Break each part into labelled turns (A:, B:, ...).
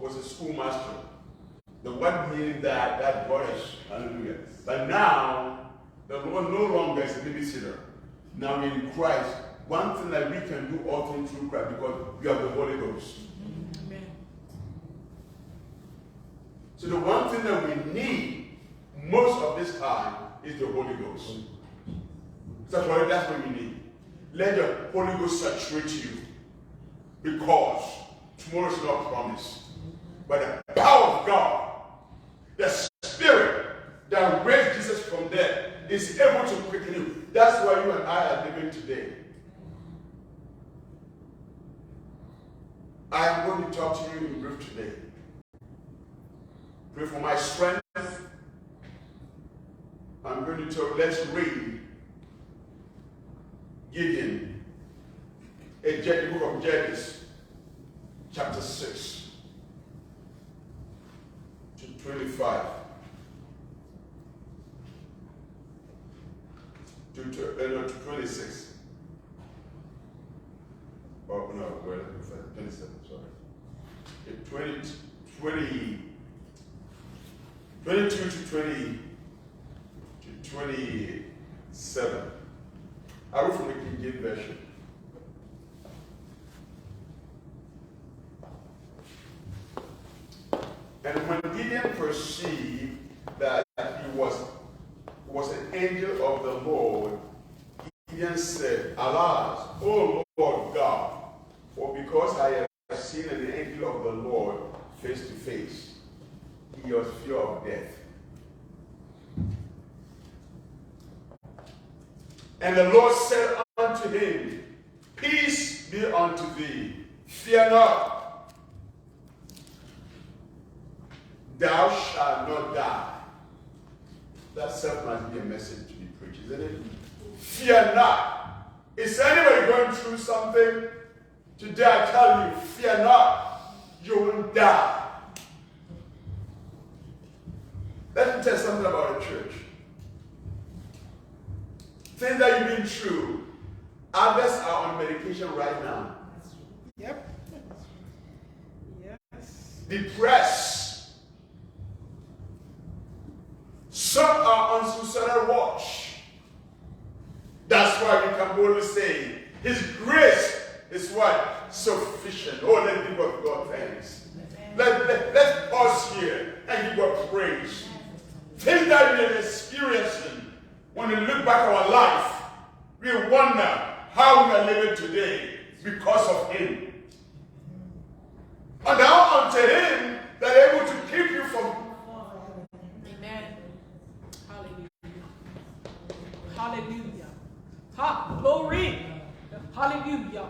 A: was a schoolmaster. The one meaning that brought us. Hallelujah. But now, the Lord no longer is a babysitter. Now in Christ, one thing that we can do all things through Christ because we have the Holy Ghost.
B: Amen.
A: So the one thing that we need most of this time is the Holy Ghost. That's what we need. Let the Holy Ghost saturate you because tomorrow is not promised. But the power of God, the Spirit that raised Jesus from death, is able to quicken you. That's why you and I are living today. I am going to talk to you in brief today. Pray for my strength. I'm going to talk, let's read Gideon, the book of Judges, chapter 6 to 25. To 26. Oh, no, where 27, sorry. 22 to 27. I read from the King James Version. And when Gideon perceived that he was an angel of the Lord, Gideon said, Alas, O Lord God, for because I have seen an angel of the Lord face to face, he was fear of death. And the Lord said unto him, Peace be unto thee, fear not. Thou shalt not die. That self must be a message to be preached, isn't it? Fear not. Is anybody going through something? Today I tell you, fear not. You won't die. Let me tell you something about the church. Things that you've been through. Others are on medication right now.
B: Yep. Yes.
A: Depressed. Some are on suicidal watch. That's why we can boldly say, His grace is what? Sufficient. Oh, let's give God thanks. Let's pause here and give God praise. Things that we are experiencing, when we look back at our life, we wonder how we are living today because of Him. And now unto Him that is able to keep you from.
B: Amen. Hallelujah. Hallelujah. Ha, glory. Hallelujah.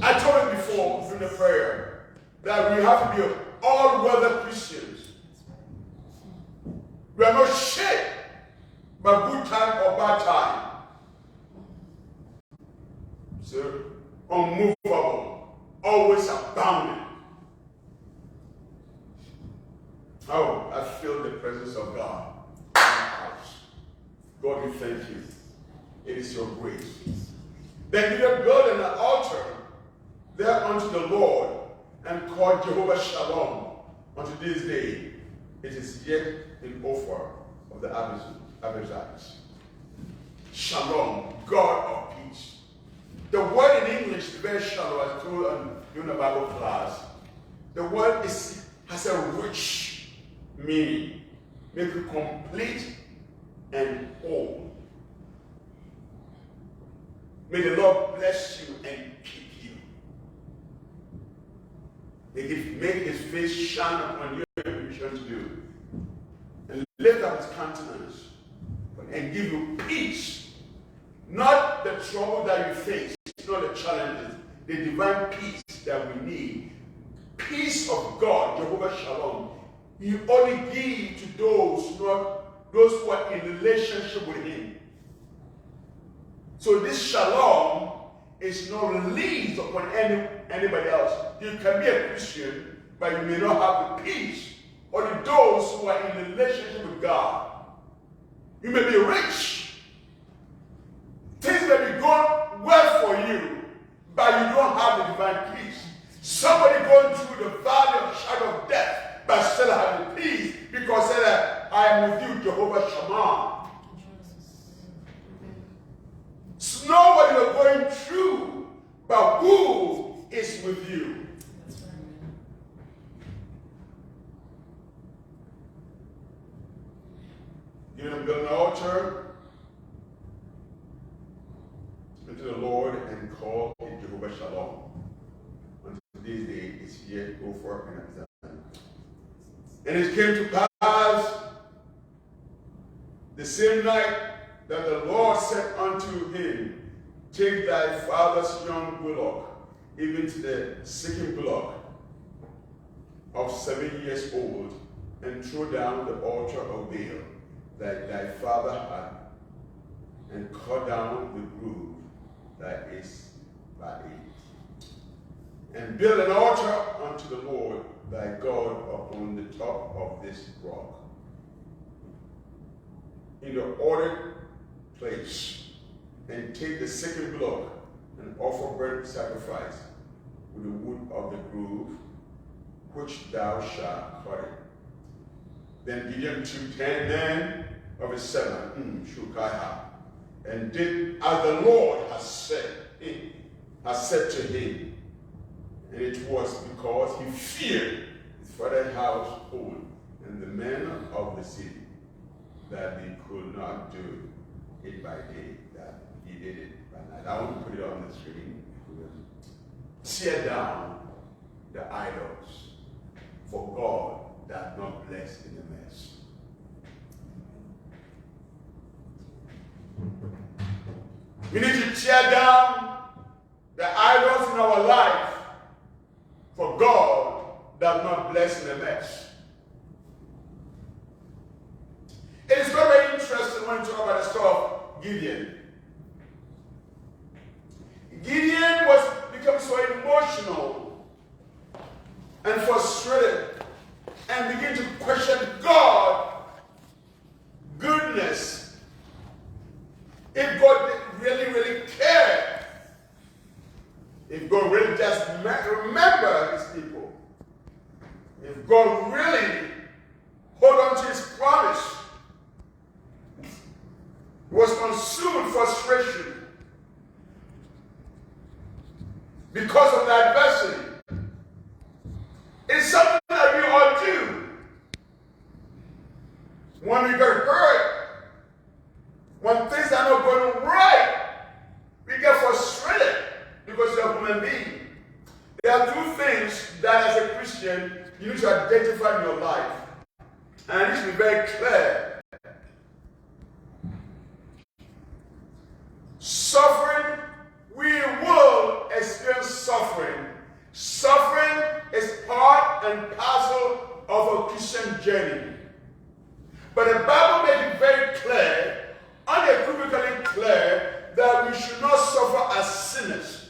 A: I told you before in the prayer that we have to be all-weather Christians. We are not shaped by good time or bad time. So, unmovable, always abounding. Oh, I feel the presence of God in my house. God, we thank you. It is your grace. Then you have built an altar there unto the Lord and called Jehovah Shalom unto this day. It is yet in offer of the Abiezrites. Shalom, God of peace. The word in English, the very shalom, as told during the Bible class, the word has a rich meaning. Make you complete and whole. May the Lord bless you and keep you. Make His face shine upon you and return to you. And lift up His countenance and give you peace. Not the trouble that you face, not the challenges, the divine peace that we need. Peace of God, Jehovah Shalom. He only gives to those who are in relationship with Him. So this shalom is not released upon anybody else. You can be a Christian, but you may not have the peace. Only those who are in relationship with God. You may be rich. Things may be going well for you, but you don't have the divine peace. Somebody going through the valley of shadow of death. Jehovah Shammah. It's not what you're going through, but who is with you. You're going to build an altar unto the Lord and call it Jehovah Shalom. Until this day is yet go forth and examine. And it came to pass the same night that the Lord said unto him, take thy father's young bullock, even to the second bullock of 7 years old, and throw down the altar of Baal that thy father had, and cut down the grove that is by it, and build an altar unto the Lord thy God upon the top of this rock, in the ordered place, and take the second block and offer burnt sacrifice with the wood of the grove, which thou shalt cut it. Then Gideon took 10 men of his servant, Shukaiah, and did as the Lord has said to him. And it was because he feared his father's household and the men of the city, that he could not do it by day, that he did it by night. I want to put it on the screen. Tear down the idols, for God does not bless in the mess. We need to tear down the idols in our life, for God does not bless in a mess. It is very, very interesting when you talk about the story of Gideon. Gideon was become so emotional and frustrated and began to question God's goodness. If God really, really cared, if God really just remember his people, if God really hold on to his promise, was consumed with frustration because of the adversity. It's something that we all do. When we get hurt, when things are not going right, we get frustrated because you're a human being. There are two things that as a Christian you need to identify in your life. And it needs to be very clear. Suffering, we will experience suffering. Suffering is part and parcel of a Christian journey. But the Bible makes it very clear, unequivocally clear, that we should not suffer as sinners.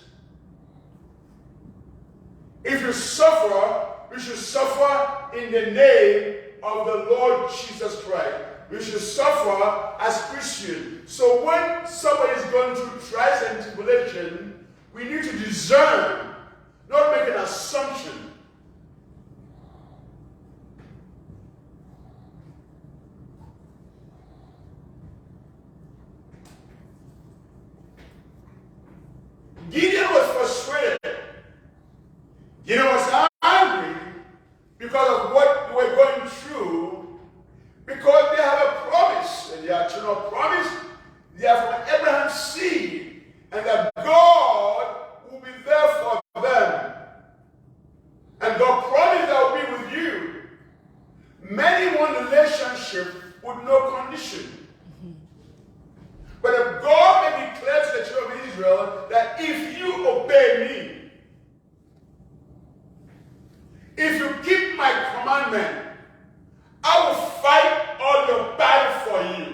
A: If you suffer, we should suffer in the name of the Lord Jesus Christ. We should suffer as Christians. So when somebody is going through trials and tribulation, we need to discern, not make an assumption. Gideon was frustrated. Gideon was angry because of what they were going through. Because they have a promise, and they are eternal promise. They are from Abraham's seed, and that God will be there for them. And God promised that will be with you. Many want relationship with no condition. But if God may declare to the children of Israel that if you obey me, if you keep my commandment, I will fight all your battle for you.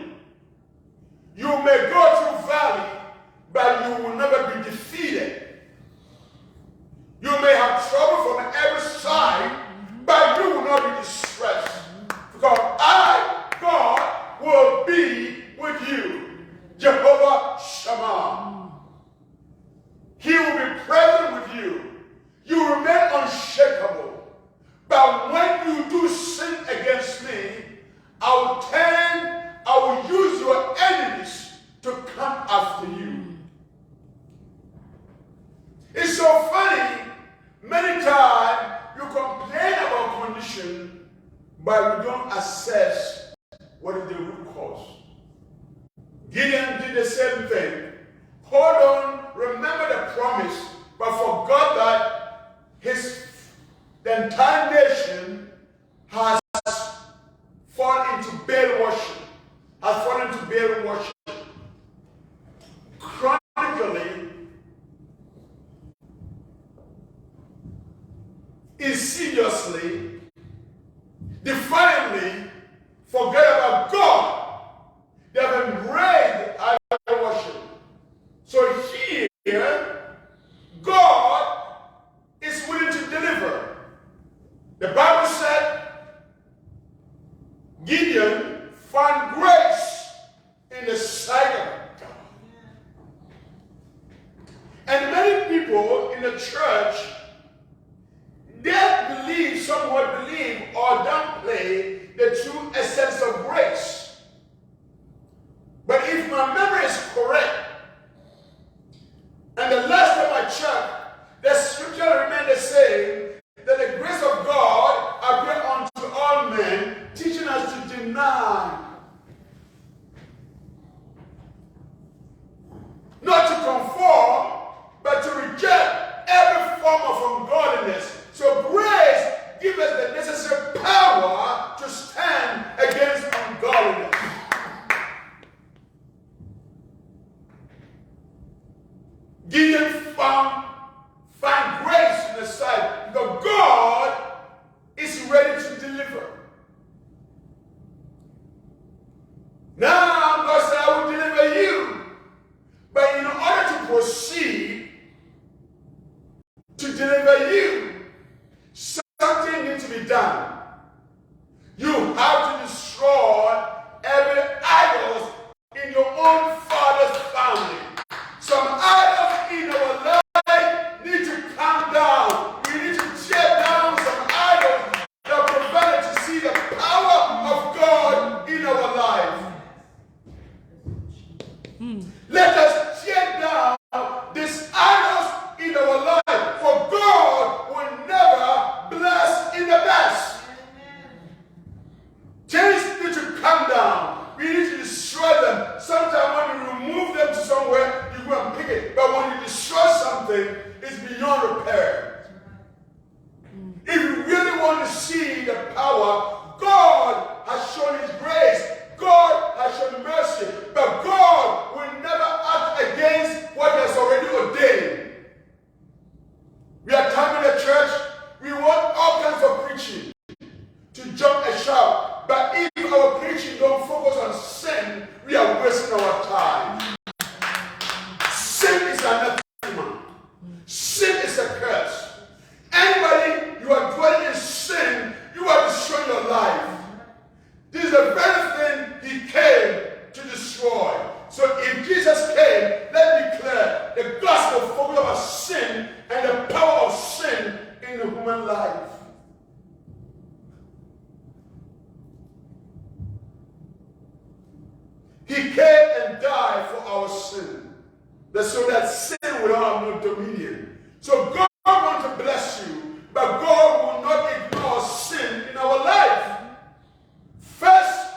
A: You may go through valley, but you will never be defeated. You may have trouble from every side, but you will not be distressed. Because I, God, will be with you. Jehovah Shammah. He will be present with you. You remain unshakable. But when you do sin against me, I will turn condition, but we don't assess what is the root cause. Gideon did the same thing. Hold on, remember the promise, but forgot that the entire nation has fallen into Baal worship. Chronically, insidiously, defiantly forget about God. They have embraced idol worship. So here, God is willing to deliver. The Bible said Gideon found grace in the sight of God. And many people in the church, they somewhat believe or downplay the true essence of grace. But if my memory is correct, and the last time I checked, the scripture remained the same, that the grace of God appeared unto all men, teaching us to deny, not to conform, but to reject every form of ungodliness. So grace gives us the necessary power to stand against ungodliness. Gideon found grace in the sight because God is ready to deliver. Now God said, I will deliver you. But in order to proceed to deliver you, something needs to be done. You have to destroy every idol in your own father's family. Some idols in our life need to come down. We need to tear down some idols that prevent us to see the power of God in our life. Let us tear down these idols in our life, for God will never bless in the best. Things need to come down. We need to destroy them. Sometimes when you remove them to somewhere, you go and pick it. But when you destroy something, it's beyond repair. If you really want to see the power, God has shown His grace. God has shown mercy. But God will never act against what He has already ordained. We are coming to church. We want all kinds of preaching to jump and shout. But if our preaching don't focus on sin, we are wasting our time. Sin is anathema. Sin is a curse. Anybody you are dwelling in sin, you are destroying your life. This is the very thing He came to destroy. So if Jesus came, let me declare the gospel focus on sin and the power of sin in the human life. He came and died for our sin, so that sin will have no dominion. So God wants to bless you, but God will not ignore sin in our life. First,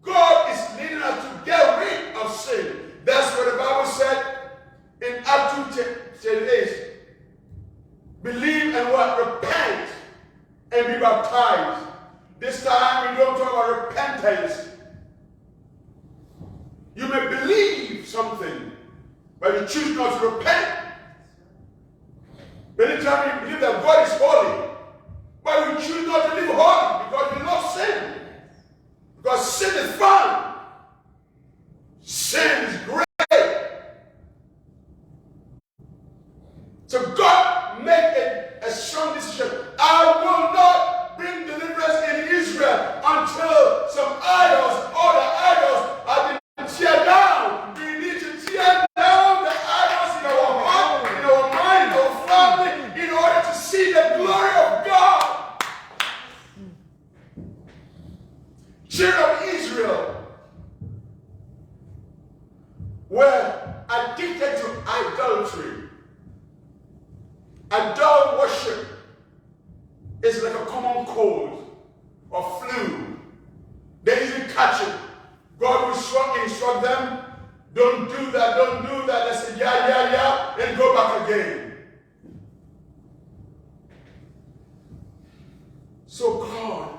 A: God is leading us to get rid of sin. That's what the Bible said in Acts 2:8. Believe and what? Repent and be baptized. This time we don't talk about repentance. You may believe something, but you choose not to repent. Many times you believe that God is holy, but you choose not to live holy because you love sin. Because sin is fun. Sin is great. So God made a strong decision. I will not bring deliverance in Israel until some idols, all the idols, have been tear down. We need to tear down the idols in our heart, in our mind, in our family, in order to see the glory of God. Children of Israel were addicted to idolatry. Idol worship is like a common cold or flu. They easily catch it. God will instruct them, don't do that, don't do that. They say, yeah, and go back again. So God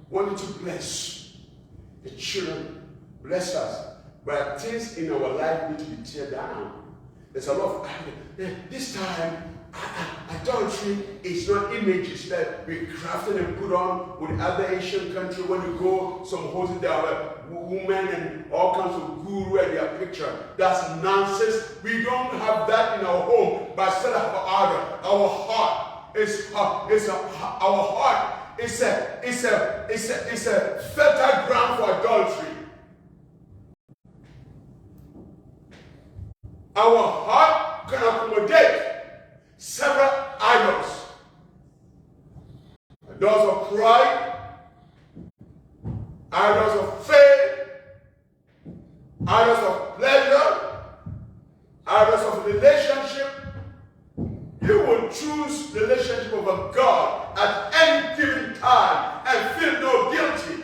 A: wanted to bless the children, bless us. But things in our life need to be teared down. There's a lot of this time, adultery is not images that we crafted and put on with other Asian countries. When you go, some houses, there are women and all kinds of guru and their picture. That's nonsense. We don't have that in our home, but still have our heart is our heart is a fertile ground for adultery. Our heart can accommodate several idols. Idols of pride, idols of faith, idols of pleasure, idols of relationship. You will choose relationship over God at any given time and feel no guilty.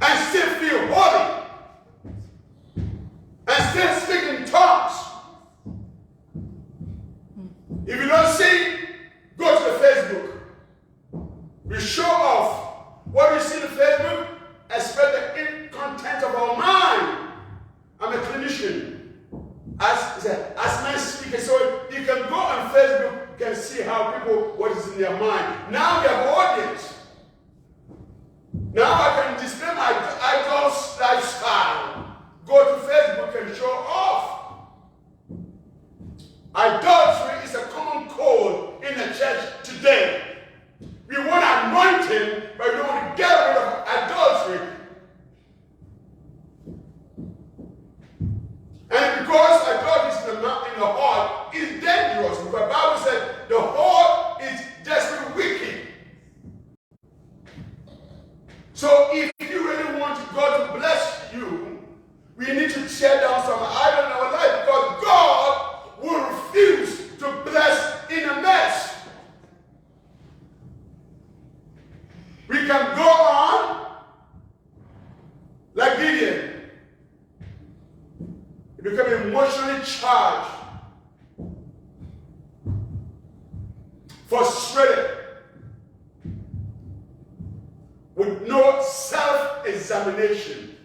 A: And still feel holy. And still speak in tongues. If you don't see, go to the Facebook. We show off what we see on Facebook, expect the content of our mind. I'm a clinician. As my speaker, so you can go on Facebook, you can see how people, what is in their mind. Now we have audience. Now I can display my idol's lifestyle. Go to Facebook and show off. Idolatry is a common cold in the church today. We want anointing, but we don't want to get rid of idolatry. And because idolatry is in the heart, is dangerous. Because the Bible said the heart is desperately wicked. So if you really want God to bless you, we need to tear down some idol in our life, because God will refuse to bless in a mess. We can go on like Gideon. You become emotionally charged, frustrated, with no self-examination.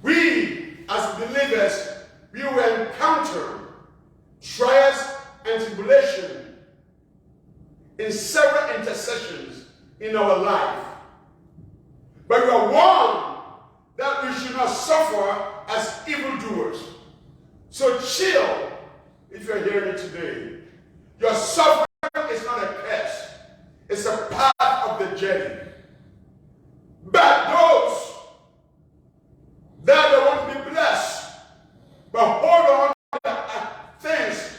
A: We, as believers, we will encounter trials and tribulation in several intersections in our life. But we are warned that we should not suffer as evildoers. So chill if you're hearing it today. Your suffering is not a curse. It's a part of the journey. But those that don't want to be blessed, but hold on to things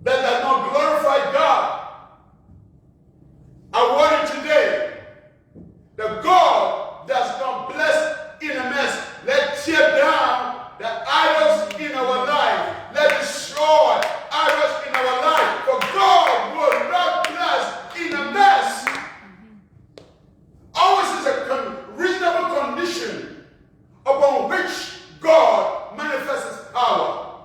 A: that does not glorify God, I want it today that God does not bless in a mess. Let's tear down the idols in our life. Let's destroy idols in our life. For God will not bless in a mess. Always is a reasonable condition upon which God manifests his power.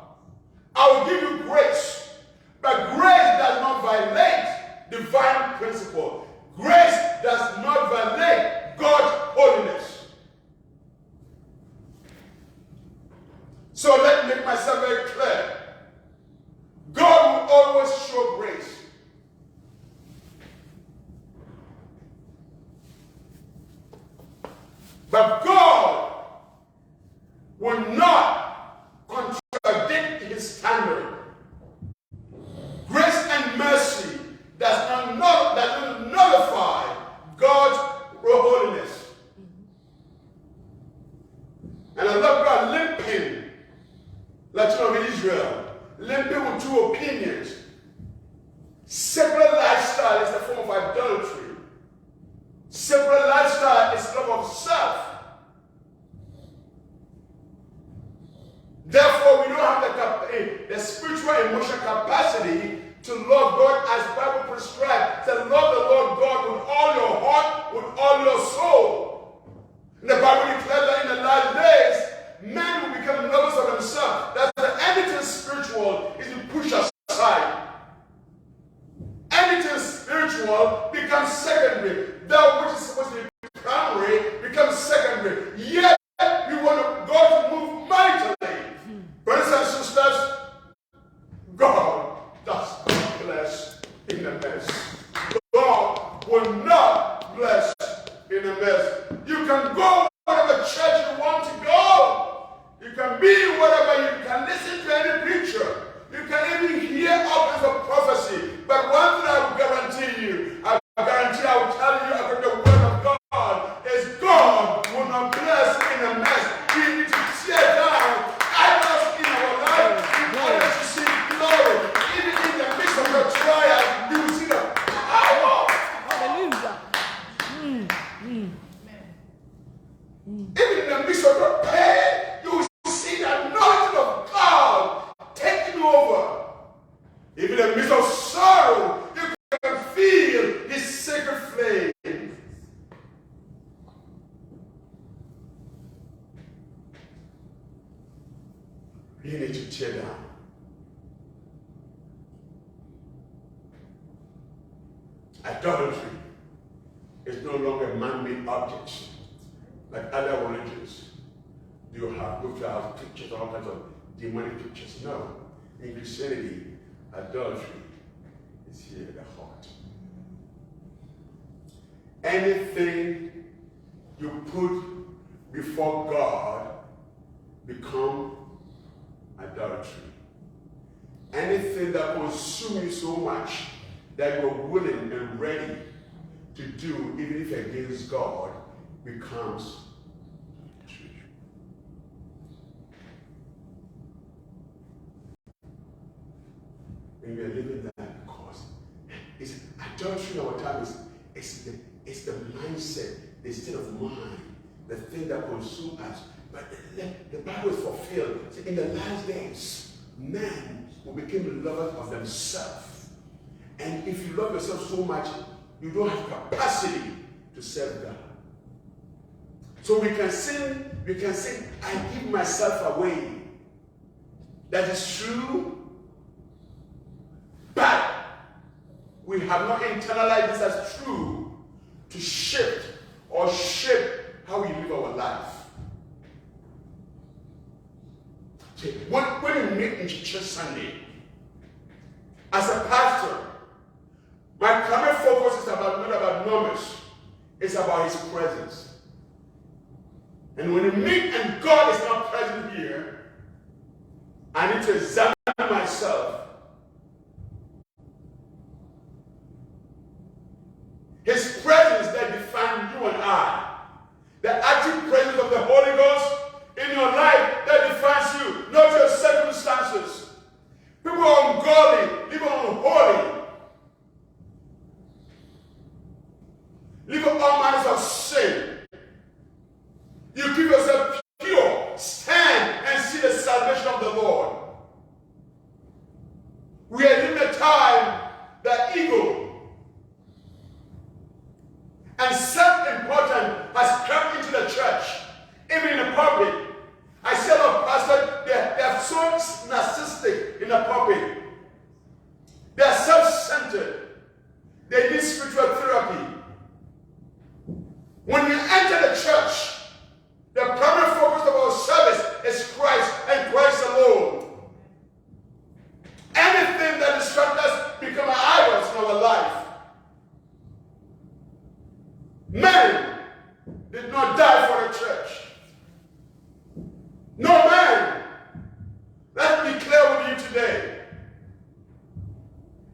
A: I will give you grace, but grace does not violate divine principle. Grace does not violate God's holiness. So let me make myself very clear. God will always show grace. But God will not contradict his standard. Grace and mercy does not nullify God's holiness. And I love God limping, like children of Israel, limping with two opinions. Secular lifestyle is a form of idolatry. Secular lifestyle is love of self. Therefore, we don't have the spiritual emotional capacity to love God as the Bible prescribes. To love the Lord God with all your heart, with all your soul. And the Bible declares that in the last days, men will become lovers of themselves. That's the anything spiritual is to push aside. Anything spiritual becomes secondary. That which is supposed to be primary becomes secondary. Yet, we want God to move mightily. Brothers and sisters, God does not bless in the mess. God will not bless in the mess. You can go whatever church you want to go. You can be whatever, you can listen to any preacher. You can even hear offers of prophecy. But one thing I will guarantee you, I will tell you about the word of God, is God will not bless in a mess. We need to tear down idols in our life in order to see glory. Even in the midst of the trial, you will see the power.
B: Hallelujah.
A: Even in the midst of the pain, you will see the anointing of God taking over. Even in the midst of sorrow, you can feel His sacred flame. You need to tear down. Idolatry is no longer man-made objects like other religions. You have pictures, all kinds of demonic pictures. No. In Christianity, idolatry is here at the heart. Anything you put before God become idolatry. Anything that consumes you so much that you're willing and ready to do, even if against God, becomes idolatry. And we are living that because it's idolatry in our time it's the mindset, the state of mind, the thing that consumes us. But the Bible is fulfilled. See, in the last days, men will become lovers of themselves. And if you love yourself so much, you don't have capacity to serve God. So we can say, I give myself away. That is true. But we have not internalized this as true to shape how we live our life. See, when we meet in church Sunday, as a pastor, my primary focus is not about numbers, it's about His presence. And when we meet and God is not present here, I need to examine myself. His presence that defines you and I. The active presence of the Holy Ghost in your life that defines you, not your circumstances. People are ungodly, people are unholy. Live all manners of sin. You keep yourself pure. Stand and see the salvation of the Lord. We are in the time that ego and self-importance has crept into the church, even in the pulpit. I see a lot of pastors, they are so narcissistic in the pulpit. They are self-centered. They need spiritual therapy. When you enter the church, the primary focus of our service is Christ and Christ alone. Anything that distracts us becomes idols in our life. Men did not die for the church. No man. Let me declare with you today.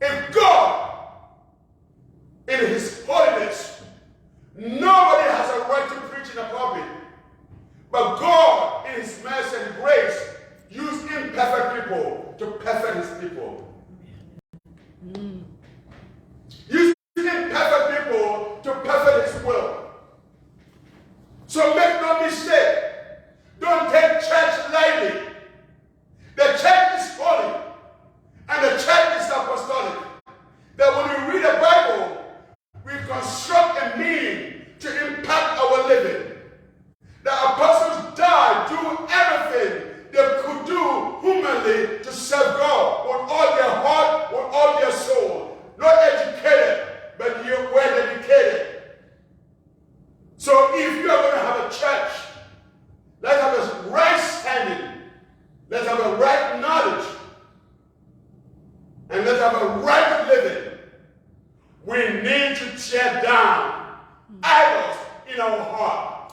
A: If God, in His holiness, nobody has a right to preach in a pulpit. But God, in His mercy and grace, used imperfect people to perfect His people. Used imperfect people to perfect His will. So make no mistake. Don't take church lightly. diligently to serve God with all their heart, with all their soul. Not educated, but you were dedicated. So if you are going to have a church, let's have a right standing, let's have a right knowledge, and let's have a right living. We need to tear down idols in our heart.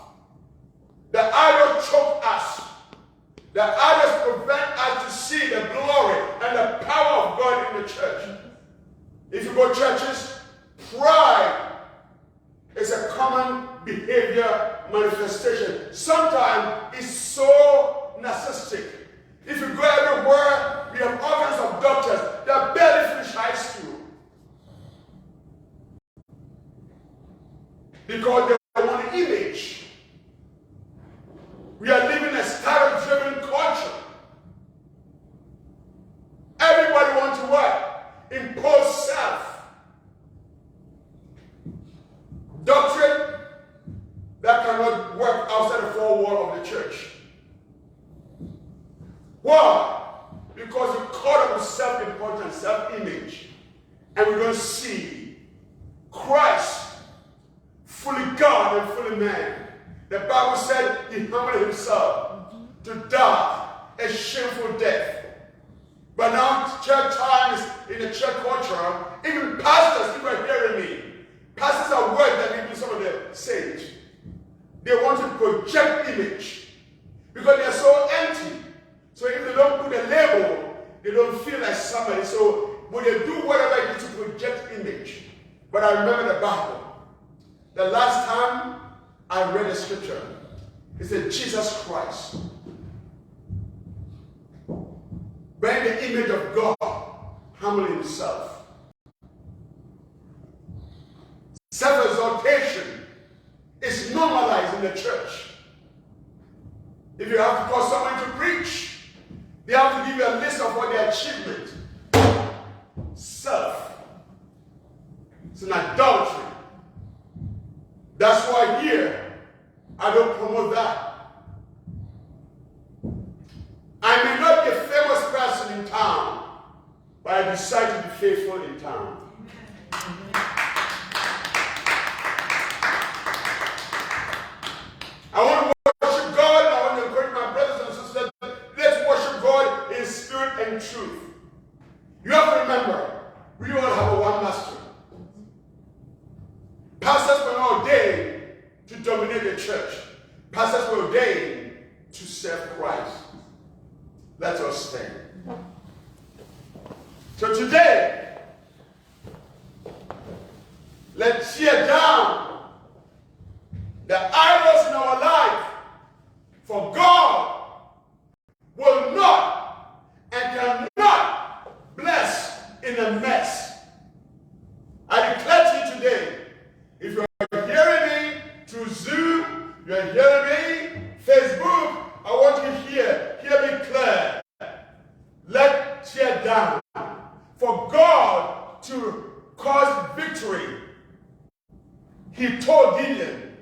A: The idols choke us. The idols prevent us to see the glory and the power of God in the church. If you go to churches, pride is a common behavior manifestation. Sometimes it's so narcissistic. If you go everywhere, we have all kinds of doctors that barely finish high school. Because they want an image. We are living a style-driven culture. Everybody wants to what? Impose self. Doctrine that cannot work outside the four walls of the church. Why? Because you're caught up with self-importance, self-image. And we're going to see Christ, fully God and fully man. The Bible said he humbled himself to die a shameful death. But now church time is in the church culture. Even pastors, if you are hearing me, pastors are worse than even some of the saints. They want to project image because they are so empty. So if they don't put a label, they don't feel like somebody. So when they do whatever it is to project image. But I remember the Bible. The last time I read a scripture, it said Jesus Christ, bearing the image of God, humbling himself. Self-exaltation is normalized in the church. If you have to call someone to preach, they have to give you a list of what their achievement. Self. It's an adultery. That's why here, I don't promote that. I may not be a famous person in town, but I decide to be faithful in town. I want to worship God, and I want to encourage my brothers and sisters. Let's worship God in spirit and truth. You have to remember, we all have a one master. Pastors were not ordained to dominate the church. Pastors were ordained to serve Christ. Let us stand. So today, let's tear down the idols in our life. For God will not and cannot bless in a mess. I declare to you today, if you are hearing me through Zoom, you are hearing me, Facebook, I want you to hear me clear. Let's tear down. For God to cause victory, he told Gideon,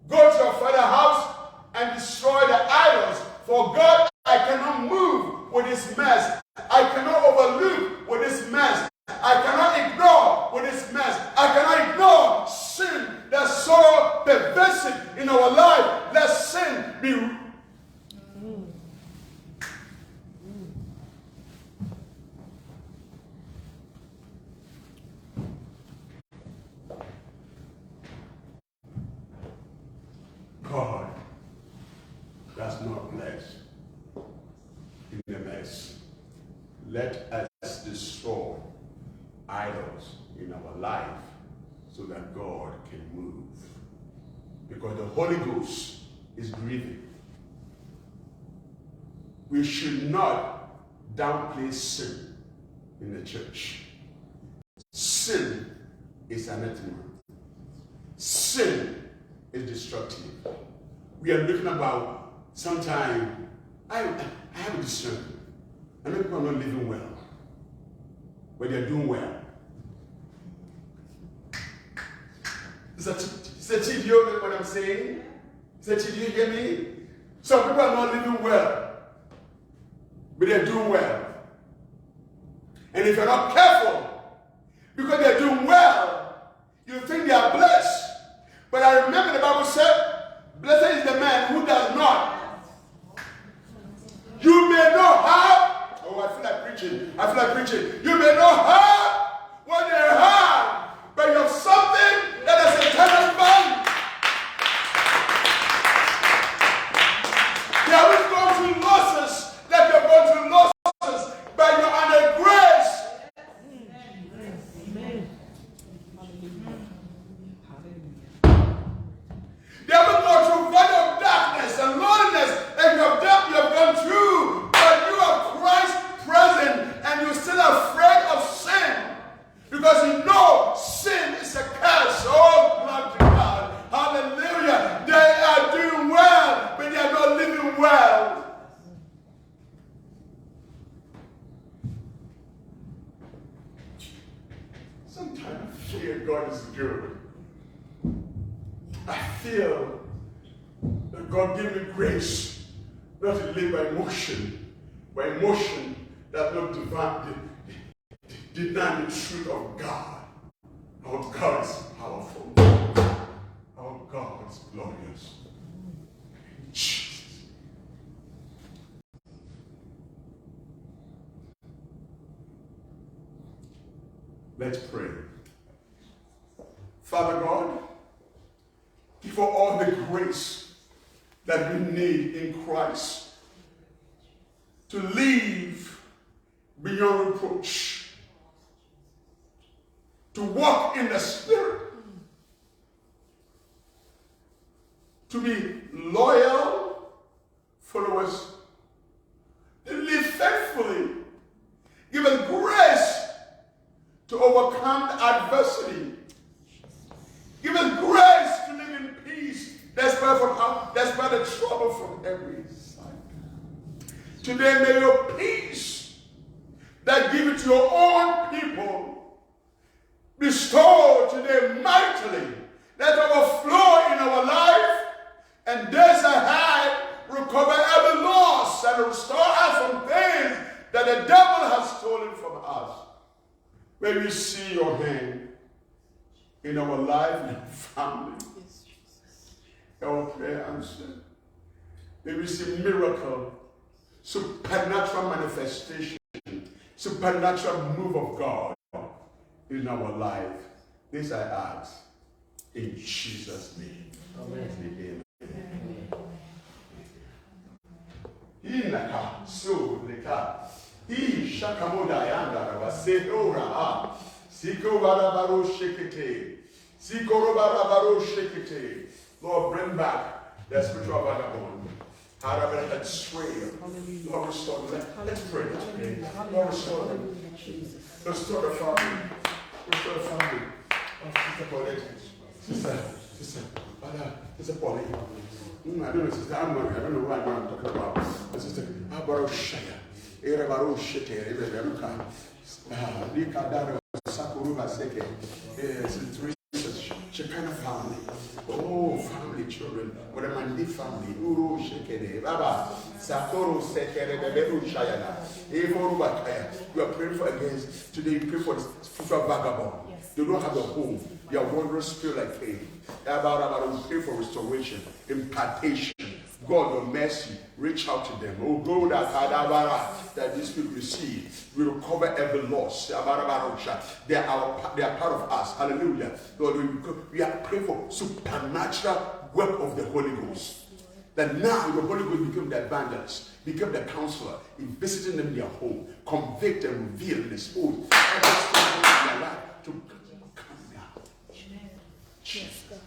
A: go to your father's house and destroy the idols. For God, I cannot move with this mess. I cannot overlook with this mess. I cannot ignore with this mess. I cannot ignore sin that's so pervasive in our life. Let sin be. God does not bless in the mess. Let us destroy idols in our life so that God can move. Because the Holy Ghost is grieving. We should not downplay sin in the church. Sin is anathema. Sin is destructive. We are looking about sometime. I have a discernment. I know people are not living well, but they are doing well. Is that you hear what I'm saying? Is that you hear me? Some people are not living well. but they're doing well. And if you're not careful, because they're doing well, you think they are blessed. But I remember the Bible said, blessed is the man who does not. You may not have, oh, I feel like preaching. You may not have what they have, but you have something that has eternal value. They haven't gone through losses like you're going through losses, but you're under grace. They haven't gone through valley of darkness and loneliness like you have gone through, but you are Christ present and you're still afraid of sin because you know sin is a curse. Oh, glory to God. Hallelujah. They are doing well, but they are not living well. Sometimes I feel God is good. I feel that God gave me grace not to live by emotion that not deny the truth of God. Our God is powerful. Our God is glorious. Jesus. Let's pray. Father God, give us all the grace that we need in Christ to live beyond reproach, to walk in the Spirit, to be loyal followers, to live faithfully. Give us grace to overcome adversity. Give us grace to live in peace despite the trouble from every side. Today may your peace that give it to your own people bestow today mightily. Let overflow in our life and days ahead recover every loss and restore us from things that the devil has stolen from us. May we see your hand in our life and our family. Our prayer answered. May we see miracle, supernatural manifestation, supernatural move of God in our life. This I ask in Jesus' name. Amen. Inaka so leka. He shakamoda yanda rabaseora. Siko barabaro shekete. Siko barabaro shekete. Lord, bring back that spiritual vagabond. That sway. Lord, restore them. Let's pray. Lord, restore them. Restore the family. Restore the family. Sister Paulette. Sister Paulette. I don't know, Sister Anne-Marie. I don't know what I'm talking about. Sister Abaro Shaya. Erebaro Shete. Ereberuka. Likadaro Sakuruba Seke. Shekinah family. Oh, family children. What a Mandi family. Uru Shekere. Baba. Sakoro Sekere Beberu Shayana. Evoru Bakaya. We are praying for against. Today we pray for the spiritual vagabond. They don't have a home. They are wandering spirit like Cain. We pray for restoration, impartation. God, your mercy, reach out to them. Oh, God, that these people receive. We recover every loss. They are part of us. Hallelujah. Lord, we are praying for supernatural work of the Holy Ghost. That now the Holy Ghost become the evangelist, become the counselor, in visiting them in their home, convict and reveal and expose every in their life to come down. Yes, God.